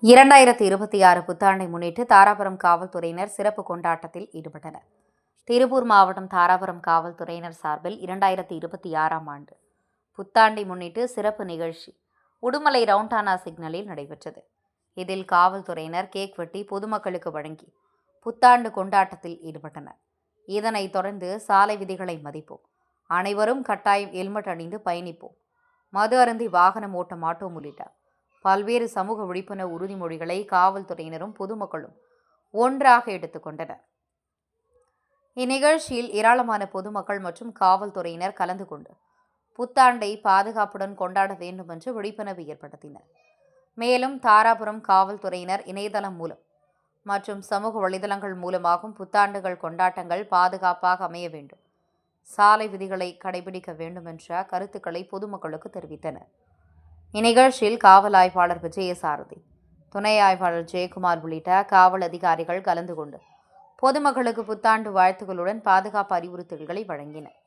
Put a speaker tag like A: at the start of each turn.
A: 2026 புத்தாண்டை முன்னிட்டு தாராபுரம் காவல்துறையினர் சிறப்பு கொண்டாட்டத்தில் ஈடுபட்டனர். திருப்பூர் மாவட்டம் தாராபுரம் காவல்துறையினர் சார்பில் 2026ஆம் ஆண்டு புத்தாண்டை முன்னிட்டு சிறப்பு நிகழ்ச்சி உடுமலை ரவுண்டானா சிக்னலில் நடைபெற்றது. இதில் காவல்துறையினர் கேக் வெட்டி பொதுமக்களுக்கு வழங்கி புத்தாண்டு கொண்டாட்டத்தில் ஈடுபட்டனர். இதனைத் தொடர்ந்து சாலை விதிகளை மதிப்போம், அனைவரும் கட்டாயம் ஹெல்மெட் அணிந்து பயணிப்போம், மது அருந்தி வாகனம் ஓட்ட மாட்டோம் உள்ளிட்ட பல்வேறு சமூக விழிப்புணர்வு உறுதிமொழிகளை காவல்துறையினரும் பொதுமக்களும் ஒன்றாக எடுத்துக்கொண்டனர். இந்நிகழ்ச்சியில் ஏராளமான பொதுமக்கள் மற்றும் காவல்துறையினர் கலந்து கொண்டு புத்தாண்டை பாதுகாப்புடன் கொண்டாட வேண்டும் என்று விழிப்புணர்வு ஏற்படுத்தினர். மேலும் தாராபுரம் காவல்துறையினர் இணையதளம் மூலம் மற்றும் சமூக வலைதளங்கள் மூலமாகவும் புத்தாண்டுகள் கொண்டாட்டங்கள் பாதுகாப்பாக அமைய வேண்டும், சாலை விதிகளை கடைபிடிக்க வேண்டும் என்ற கருத்துக்களை பொதுமக்களுக்கு தெரிவித்தனர். இந்நிகழ்ச்சியில் காவல் ஆய்வாளர் விஜயசாரதி, துணை ஆய்வாளர் ஜெயக்குமார் உள்ளிட்ட காவல் அதிகாரிகள் கலந்து கொண்டு பொதுமக்களுக்கு புத்தாண்டு வாழ்த்துக்களுடன் பாதுகாப்பு அறிவுறுத்தல்களை வழங்கினர்.